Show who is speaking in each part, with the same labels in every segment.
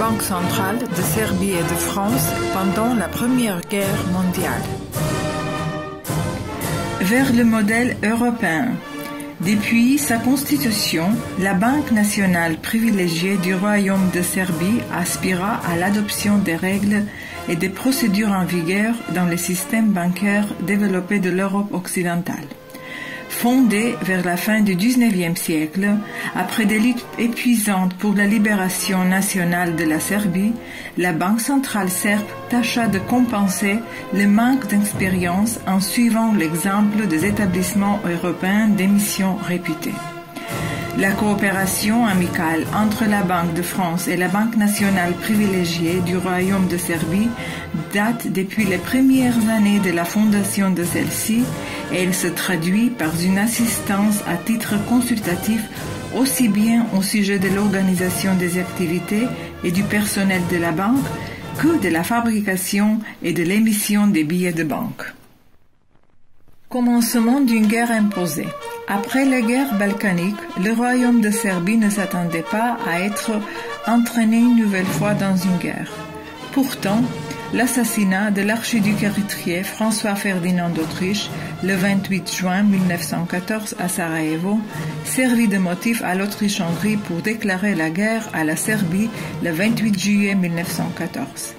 Speaker 1: Banque centrale de Serbie et de France pendant la Première Guerre mondiale.
Speaker 2: Vers le modèle européen. Depuis sa constitution, la Banque nationale privilégiée du Royaume de Serbie aspira à l'adoption des règles et des procédures en vigueur dans les systèmes bancaires développés de l'Europe occidentale. Fondée vers la fin du XIXe siècle, après des luttes épuisantes pour la libération nationale de la Serbie, la Banque centrale serbe tâcha de compenser le manque d'expérience en suivant l'exemple des établissements européens d'émission réputés. La coopération amicale entre la Banque de France et la Banque nationale privilégiée du Royaume de Serbie date depuis les premières années de la fondation de celle-ci et elle se traduit par une assistance à titre consultatif aussi bien au sujet de l'organisation des activités et du personnel de la banque que de la fabrication et de l'émission des billets de banque. Commencement d'une guerre imposée. Après la guerre balkanique, le Royaume de Serbie ne s'attendait pas à être entraîné une nouvelle fois dans une guerre. Pourtant, l'assassinat de l'archiduc érythréen François-Ferdinand d'Autriche le 28 juin 1914 à Sarajevo servit de motif à l'Autriche-Hongrie pour déclarer la guerre à la Serbie le 28 juillet 1914.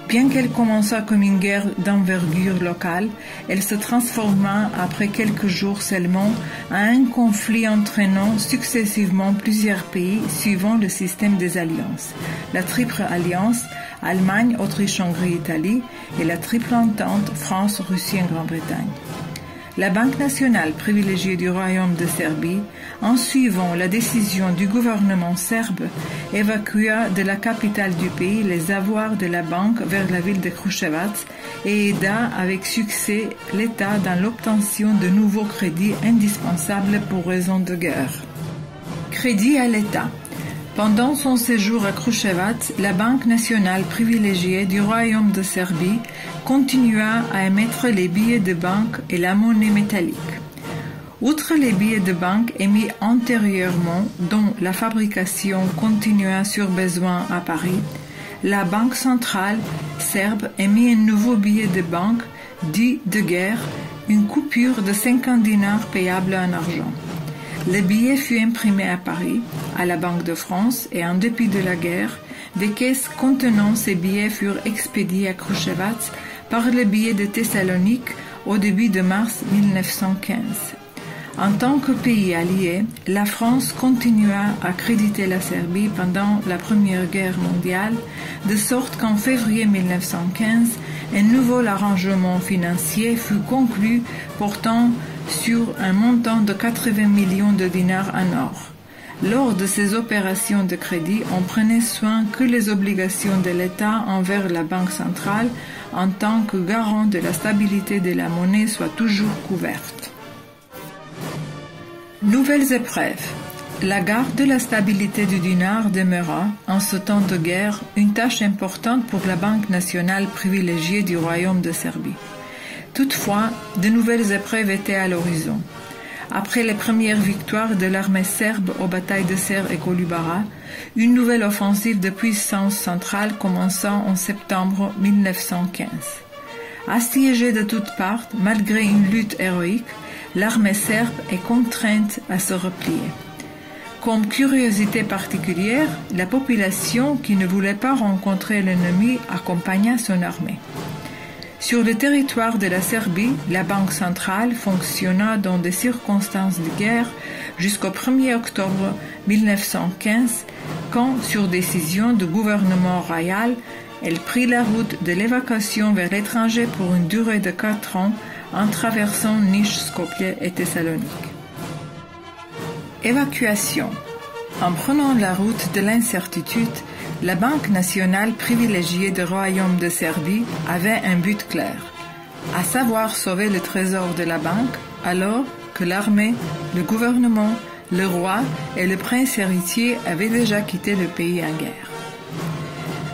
Speaker 2: Bien qu'elle commença comme une guerre d'envergure locale, elle se transforma après quelques jours seulement en un conflit entraînant successivement plusieurs pays suivant le système des alliances. La triple alliance Allemagne, Autriche, Hongrie, Italie et la triple entente France, Russie et Grande-Bretagne. La Banque nationale privilégiée du Royaume de Serbie, en suivant la décision du gouvernement serbe, évacua de la capitale du pays les avoirs de la banque vers la ville de Kruševac et aida avec succès l'État dans l'obtention de nouveaux crédits indispensables pour raison de guerre. Crédit à l'État. Pendant son séjour à Kruševac, la Banque nationale privilégiée du Royaume de Serbie continua à émettre les billets de banque et la monnaie métallique. Outre les billets de banque émis antérieurement, dont la fabrication continua sur besoin à Paris, la Banque centrale serbe émit un nouveau billet de banque dit de guerre, une coupure de 50 dinars payable en argent. Le billet fut imprimé à Paris, à la Banque de France, et en dépit de la guerre, des caisses contenant ces billets furent expédiées à Kruševac par le billet de Thessalonique au début de mars 1915. En tant que pays allié, la France continua à créditer la Serbie pendant la Première Guerre mondiale, de sorte qu'en février 1915, un nouveau arrangement financier fut conclu portant sur un montant de 80 millions de dinars en or. Lors de ces opérations de crédit, on prenait soin que les obligations de l'État envers la Banque centrale en tant que garant de la stabilité de la monnaie soient toujours couvertes. Nouvelles épreuves. La garde de la stabilité du dinar demeura, en ce temps de guerre, une tâche importante pour la Banque nationale privilégiée du Royaume de Serbie. Toutefois, de nouvelles épreuves étaient à l'horizon. Après les premières victoires de l'armée serbe aux batailles de Ser et Kolubara, une nouvelle offensive de puissance centrale commença en septembre 1915. Assiégée de toutes parts, malgré une lutte héroïque, l'armée serbe est contrainte à se replier. Comme curiosité particulière, la population qui ne voulait pas rencontrer l'ennemi accompagna son armée. Sur le territoire de la Serbie, la Banque centrale fonctionna dans des circonstances de guerre jusqu'au 1er octobre 1915, quand, sur décision du gouvernement royal, elle prit la route de l'évacuation vers l'étranger pour une durée de 4 ans en traversant Niš, Skopje et Thessalonique. Évacuation. En prenant la route de l'incertitude, la Banque nationale privilégiée du Royaume de Serbie avait un but clair, à savoir sauver le trésor de la banque, alors que l'armée, le gouvernement, le roi et le prince héritier avaient déjà quitté le pays en guerre.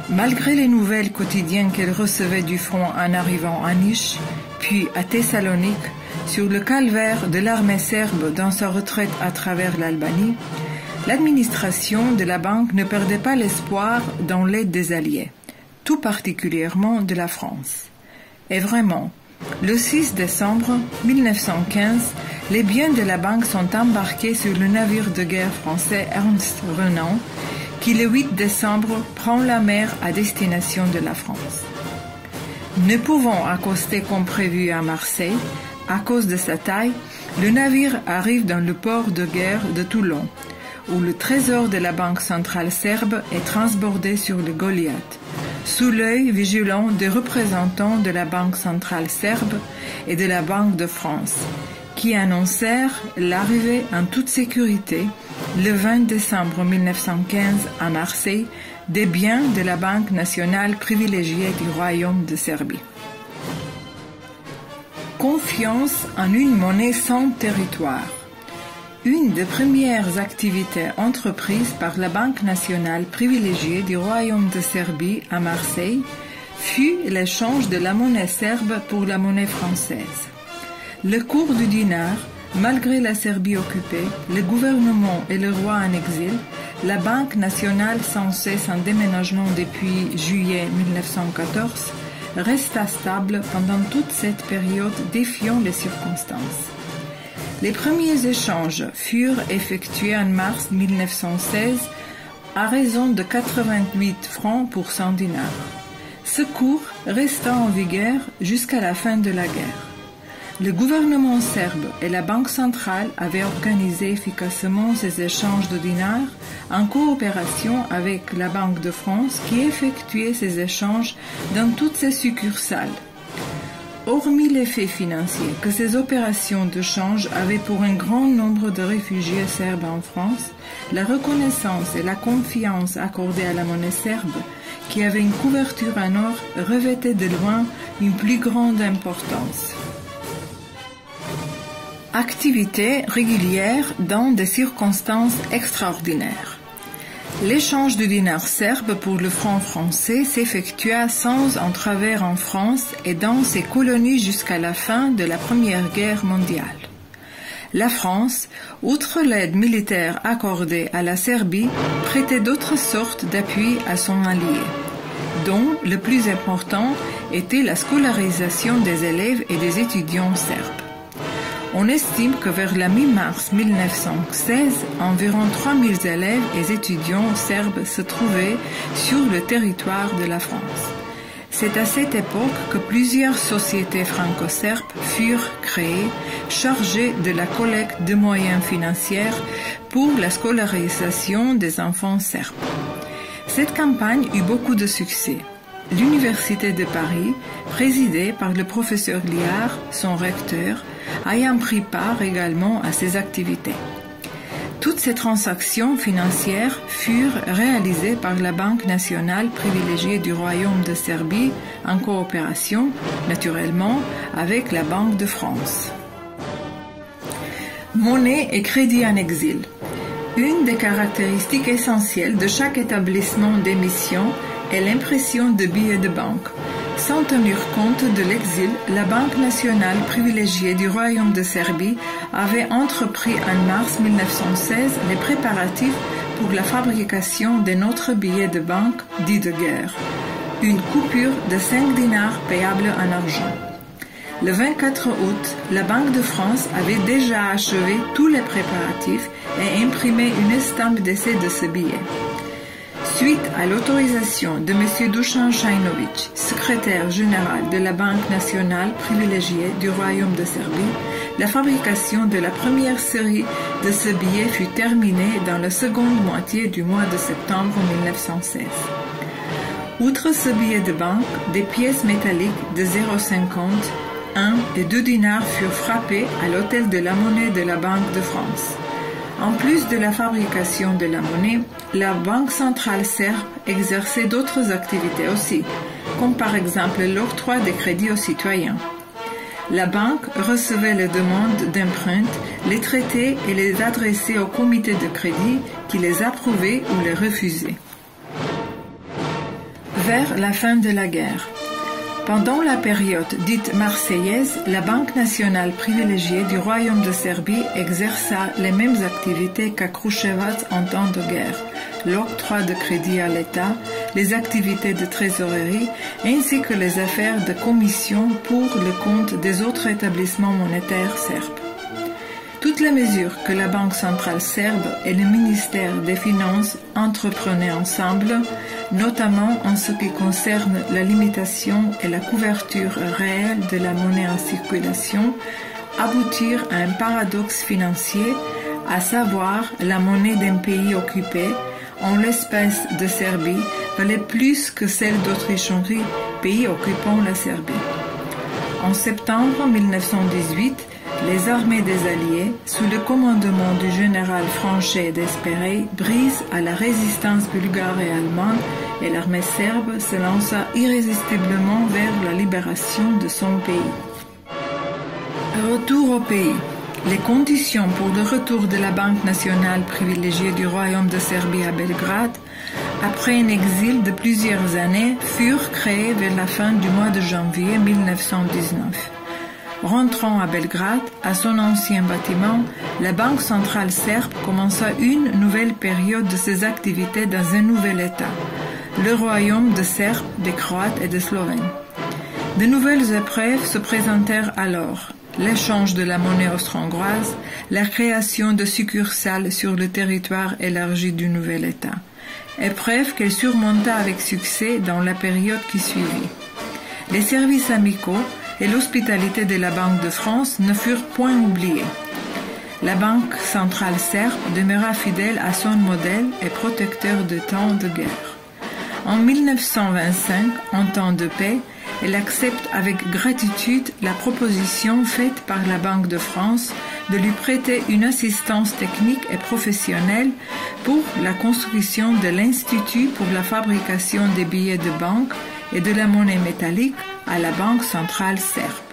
Speaker 2: Malgré les nouvelles quotidiennes qu'elle recevait du front en arrivant à Niš, puis à Thessalonique, sur le calvaire de l'armée serbe dans sa retraite à travers l'Albanie, l'administration de la banque ne perdait pas l'espoir dans l'aide des Alliés, tout particulièrement de la France. Et vraiment, le 6 décembre 1915, les biens de la banque sont embarqués sur le navire de guerre français Ernst Renan, qui le 8 décembre prend la mer à destination de la France. Ne pouvant accoster comme prévu à Marseille, à cause de sa taille, le navire arrive dans le port de guerre de Toulon, où le trésor de la Banque centrale serbe est transbordé sur le Goliath, sous l'œil vigilant des représentants de la Banque centrale serbe et de la Banque de France, qui annoncèrent l'arrivée en toute sécurité, le 20 décembre 1915 à Marseille, des biens de la Banque nationale privilégiée du Royaume de Serbie. Confiance en une monnaie sans territoire. Une des premières activités entreprises par la Banque nationale privilégiée du Royaume de Serbie à Marseille fut l'échange de la monnaie serbe pour la monnaie française. Le cours du dinar, malgré la Serbie occupée, le gouvernement et le roi en exil, la Banque nationale sans cesse en déménagement depuis juillet 1914, resta stable pendant toute cette période défiant les circonstances. Les premiers échanges furent effectués en mars 1916 à raison de 88 francs pour 100 dinars. Ce cours resta en vigueur jusqu'à la fin de la guerre. Le gouvernement serbe et la Banque centrale avaient organisé efficacement ces échanges de dinars en coopération avec la Banque de France qui effectuait ces échanges dans toutes ses succursales. Hormis l'effet financier que ces opérations de change avaient pour un grand nombre de réfugiés serbes en France, la reconnaissance et la confiance accordées à la monnaie serbe, qui avait une couverture en or, revêtaient de loin une plus grande importance. Activité régulière dans des circonstances extraordinaires. L'échange du dinar serbe pour le franc français s'effectua sans entraves en France et dans ses colonies jusqu'à la fin de la Première Guerre mondiale. La France, outre l'aide militaire accordée à la Serbie, prêtait d'autres sortes d'appui à son allié, dont le plus important était la scolarisation des élèves et des étudiants serbes. On estime que vers la mi-mars 1916, environ 3000 élèves et étudiants serbes se trouvaient sur le territoire de la France. C'est à cette époque que plusieurs sociétés franco-serbes furent créées, chargées de la collecte de moyens financiers pour la scolarisation des enfants serbes. Cette campagne eut beaucoup de succès. L'Université de Paris, présidée par le professeur Liard, son recteur, ayant pris part également à ces activités. Toutes ces transactions financières furent réalisées par la Banque nationale privilégiée du Royaume de Serbie en coopération, naturellement, avec la Banque de France. Monnaie et crédit en exil. Une des caractéristiques essentielles de chaque établissement d'émission est l'impression de billets de banque. Sans tenir compte de l'exil, la Banque nationale privilégiée du Royaume de Serbie avait entrepris en mars 1916 les préparatifs pour la fabrication d'un autre billet de banque dit de guerre, une coupure de 5 dinars payable en argent. Le 24 août, la Banque de France avait déjà achevé tous les préparatifs et imprimé une estampe d'essai de ce billet. Suite à l'autorisation de M. Dusan Šajnović, secrétaire général de la Banque nationale privilégiée du Royaume de Serbie, la fabrication de la première série de ce billet fut terminée dans la seconde moitié du mois de septembre 1916. Outre ce billet de banque, des pièces métalliques de 0,50, 1 et 2 dinars furent frappées à l'hôtel de la monnaie de la Banque de France. En plus de la fabrication de la monnaie, la Banque centrale serbe exerçait d'autres activités aussi, comme par exemple l'octroi des crédits aux citoyens. La banque recevait les demandes d'emprunt, les traitait et les adressait au comité de crédit qui les approuvait ou les refusait. Vers la fin de la guerre. Pendant la période dite marseillaise, la Banque nationale privilégiée du Royaume de Serbie exerça les mêmes activités qu'à Kruševac en temps de guerre, l'octroi de crédit à l'État, les activités de trésorerie ainsi que les affaires de commission pour le compte des autres établissements monétaires serbes. Toutes les mesures que la Banque centrale serbe et le ministère des Finances entreprenaient ensemble, notamment en ce qui concerne la limitation et la couverture réelle de la monnaie en circulation, aboutirent à un paradoxe financier, à savoir la monnaie d'un pays occupé, en l'espèce de Serbie, valait plus que celle d'Autriche-Hongrie, pays occupant la Serbie. En septembre 1918, les armées des Alliés, sous le commandement du général Franchet d'Espéré, brisent à la résistance bulgare et allemande et l'armée serbe se lança irrésistiblement vers la libération de son pays. Retour au pays. Les conditions pour le retour de la Banque nationale privilégiée du Royaume de Serbie à Belgrade, après un exil de plusieurs années, furent créées vers la fin du mois de janvier 1919. Rentrant à Belgrade, à son ancien bâtiment, la Banque centrale serbe commença une nouvelle période de ses activités dans un nouvel État, le Royaume de Serbes, des Croates et des Slovènes. De nouvelles épreuves se présentèrent alors. L'échange de la monnaie austro-hongroise, la création de succursales sur le territoire élargi du nouvel État. Épreuve qu'elle surmonta avec succès dans la période qui suivit. Les services amicaux et l'hospitalité de la Banque de France ne furent point oubliés. La Banque centrale serbe demeura fidèle à son modèle et protecteur de temps de guerre. En 1925, en temps de paix, elle accepte avec gratitude la proposition faite par la Banque de France de lui prêter une assistance technique et professionnelle pour la construction de l'Institut pour la fabrication des billets de banque et de la monnaie métallique à la Banque centrale serbe.